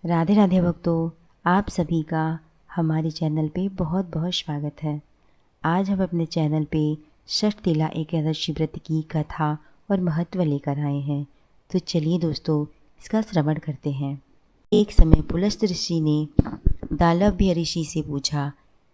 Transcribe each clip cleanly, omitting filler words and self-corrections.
राधे राधे भक्तों, आप सभी का हमारे चैनल पे बहुत बहुत स्वागत है। आज हम अपने चैनल पे षठतिला एकादशी व्रत की कथा और महत्व लेकर आए हैं। तो चलिए दोस्तों, इसका श्रवण करते हैं। एक समय पुलस्त ऋषि ने दालभ्य ऋषि से पूछा,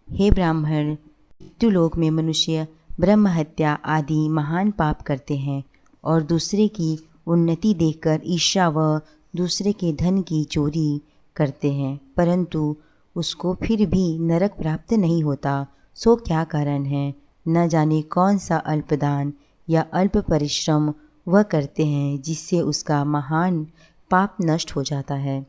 हे ब्राह्मण, मृत्युलोक में मनुष्य ब्रह्म हत्या आदि महान पाप करते हैं और दूसरे की उन्नति देखकर ईर्ष्या व दूसरे के धन की चोरी करते हैं, परंतु उसको फिर भी नरक प्राप्त नहीं होता। सो क्या कारण है? न जाने कौन सा अल्पदान या अल्प परिश्रम वह करते हैं जिससे उसका महान पाप नष्ट हो जाता है।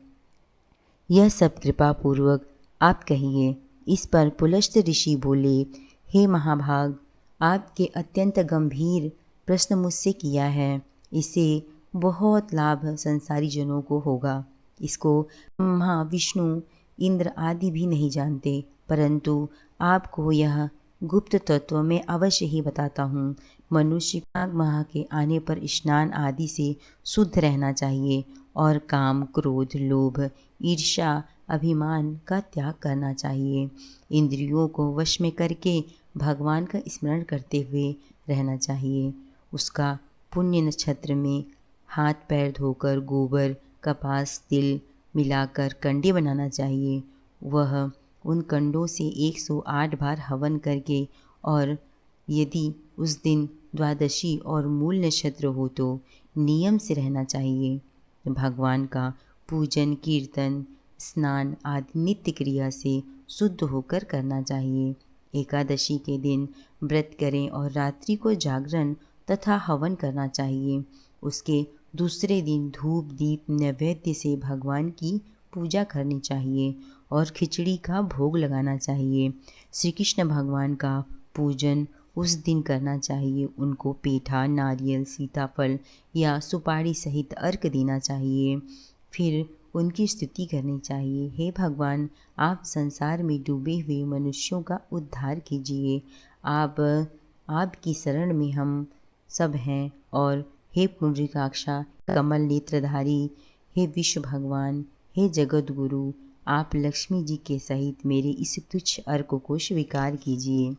यह सब कृपा पूर्वक आप कहिए। इस पर पुलस्त ऋषि बोले, हे महाभाग, आपके अत्यंत गंभीर प्रश्न मुझसे किया है। इससे बहुत लाभ संसारी जनों को होगा। इसको ब्रह्मा, विष्णु, इंद्र आदि भी नहीं जानते, परंतु आपको यह गुप्त तत्व मैं अवश्य ही बताता हूँ। मनुष्य माघ माह के आने पर स्नान आदि से शुद्ध रहना चाहिए और काम, क्रोध, लोभ, ईर्ष्या, अभिमान का त्याग करना चाहिए। इंद्रियों को वश में करके भगवान का स्मरण करते हुए रहना चाहिए। उसका पुण्य नक्षत्र में हाथ पैर धोकर गोबर, कपास, तिल मिलाकर कंडे बनाना चाहिए। वह उन कंडों से 108 बार हवन करके, और यदि उस दिन द्वादशी और मूल नक्षत्र हो तो नियम से रहना चाहिए। भगवान का पूजन, कीर्तन, स्नान आदि नित्य क्रिया से शुद्ध होकर करना चाहिए। एकादशी के दिन व्रत करें और रात्रि को जागरण तथा हवन करना चाहिए। उसके दूसरे दिन धूप, दीप, नैवेद्य से भगवान की पूजा करनी चाहिए और खिचड़ी का भोग लगाना चाहिए। श्री कृष्ण भगवान का पूजन उस दिन करना चाहिए। उनको पेठा, नारियल, सीताफल या सुपारी सहित अर्घ देना चाहिए। फिर उनकी स्तुति करनी चाहिए। हे भगवान, आप संसार में डूबे हुए मनुष्यों का उद्धार कीजिए। आपकी शरण में हम सब हैं। और हे पुंडरीकाक्षा, कमल नेत्रधारी, हे विश्व भगवान, हे जगत गुरु, आप लक्ष्मी जी के सहित मेरे इस तुच्छ अर्घ को स्वीकार कीजिए।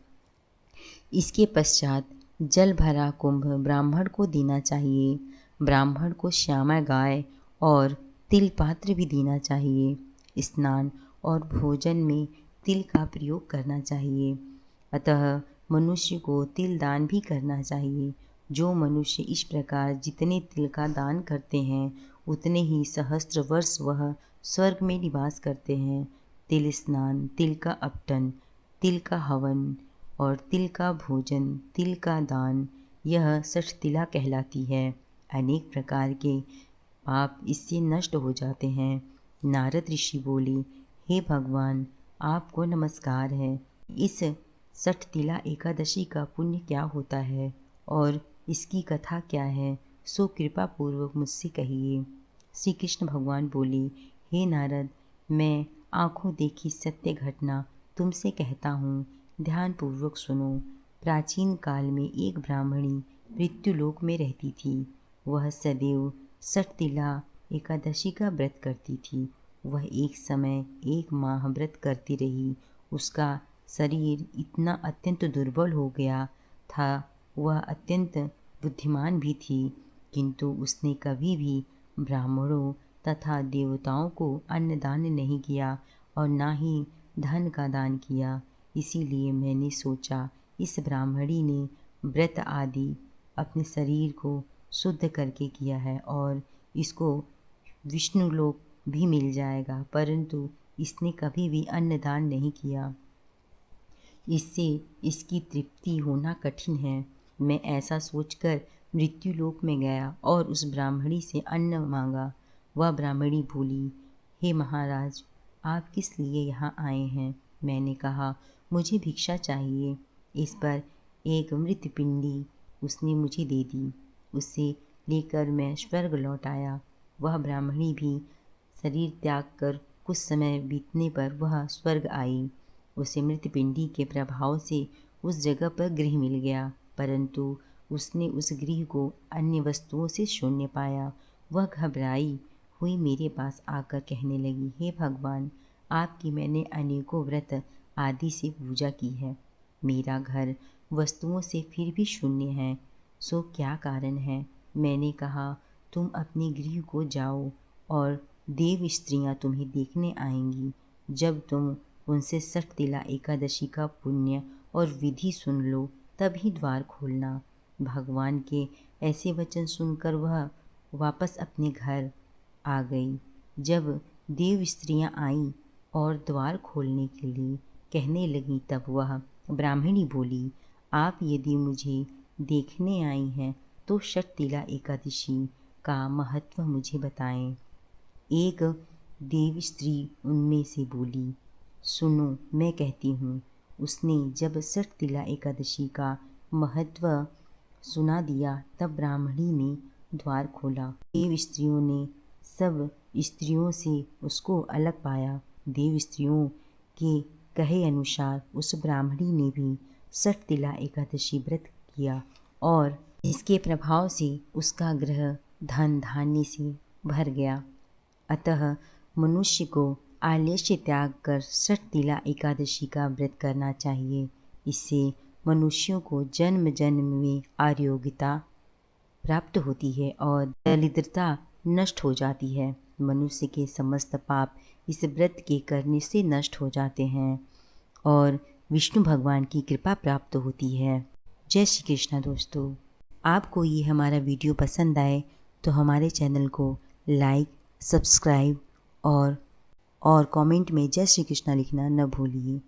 इसके पश्चात जल भरा कुंभ ब्राह्मण को देना चाहिए। ब्राह्मण को श्यामा गाय और तिल पात्र भी देना चाहिए। स्नान और भोजन में तिल का प्रयोग करना चाहिए। अतः मनुष्य को तिल दान भी करना चाहिए। जो मनुष्य इस प्रकार जितने तिल का दान करते हैं, उतने ही सहस्त्र वर्ष वह स्वर्ग में निवास करते हैं। तिल स्नान, तिल का अपटन, तिल का हवन और तिल का भोजन, तिल का दान, यह षठतिला कहलाती है। अनेक प्रकार के पाप इससे नष्ट हो जाते हैं। नारद ऋषि बोले, हे भगवान, आपको नमस्कार है। इस षठतिला एकादशी का पुण्य क्या होता है और इसकी कथा क्या है, सो कृपा पूर्वक मुझसे कहिए। श्री कृष्ण भगवान बोले, हे नारद, मैं आँखों देखी सत्य घटना तुमसे कहता हूँ, ध्यानपूर्वक सुनो। प्राचीन काल में एक ब्राह्मणी मृत्युलोक में रहती थी। वह सदैव षठतिला एकादशी का व्रत करती थी। वह एक समय 1 माह व्रत करती रही। उसका शरीर इतना अत्यंत दुर्बल हो गया था। वह अत्यंत बुद्धिमान भी थी, किंतु उसने कभी भी ब्राह्मणों तथा देवताओं को अन्नदान नहीं किया और ना ही धन का दान किया। इसीलिए मैंने सोचा, इस ब्राह्मणी ने व्रत आदि अपने शरीर को शुद्ध करके किया है और इसको विष्णु लोक भी मिल जाएगा, परंतु इसने कभी भी अन्नदान नहीं किया। इससे इसकी तृप्ति होना कठिन है। मैं ऐसा सोचकर मृत्युलोक में गया और उस ब्राह्मणी से अन्न मांगा। वह ब्राह्मणी बोली, हे महाराज, आप किस लिए यहाँ आए हैं? मैंने कहा, मुझे भिक्षा चाहिए। इस पर एक मृत पिंडी उसने मुझे दे दी। उसे लेकर मैं स्वर्ग लौट आया। वह ब्राह्मणी भी शरीर त्याग कर कुछ समय बीतने पर वह स्वर्ग आई। उसे मृत पिंडी के प्रभाव से उस जगह पर गृह मिल गया, परंतु उसने उस गृह को अन्य वस्तुओं से शून्य पाया। वह घबराई हुई मेरे पास आकर कहने लगी, हे भगवान, आपकी मैंने अनेकों व्रत आदि से पूजा की है। मेरा घर वस्तुओं से फिर भी शून्य है, सो क्या कारण है? मैंने कहा, तुम अपने गृह को जाओ और देव स्त्रियाँ तुम्हें देखने आएंगी। जब तुम उनसे सठतिला एकादशी का पुण्य और विधि सुन लो तब ही द्वार खोलना। भगवान के ऐसे वचन सुनकर वह वापस अपने घर आ गई। जब देव स्त्रियाँ आईं और द्वार खोलने के लिए कहने लगीं तब वह ब्राह्मणी बोली, आप यदि मुझे देखने आई हैं तो सठतिला एकादशी का महत्व मुझे बताएं। एक देव स्त्री उनमें से बोली, सुनो मैं कहती हूँ। उसने जब सठतिला एकादशी का महत्व सुना दिया तब ब्राह्मणी ने द्वार खोला। देव स्त्रियों ने सब स्त्रियों से उसको अलग पाया। देव स्त्रियों के कहे अनुसार उस ब्राह्मणी ने भी सठतिला एकादशी व्रत किया और इसके प्रभाव से उसका गृह धन धान्य से भर गया। अतः मनुष्य को आलस्य त्याग कर सठतिला एकादशी का व्रत करना चाहिए। इससे मनुष्यों को जन्म जन्म में आरोग्यता प्राप्त होती है और दरिद्रता नष्ट हो जाती है। मनुष्य के समस्त पाप इस व्रत के करने से नष्ट हो जाते हैं और विष्णु भगवान की कृपा प्राप्त होती है। जय श्री कृष्णा दोस्तों। आपको ये हमारा वीडियो पसंद आए तो हमारे चैनल को लाइक, सब्सक्राइब और कमेंट में जय श्री कृष्णा लिखना न भूलिए।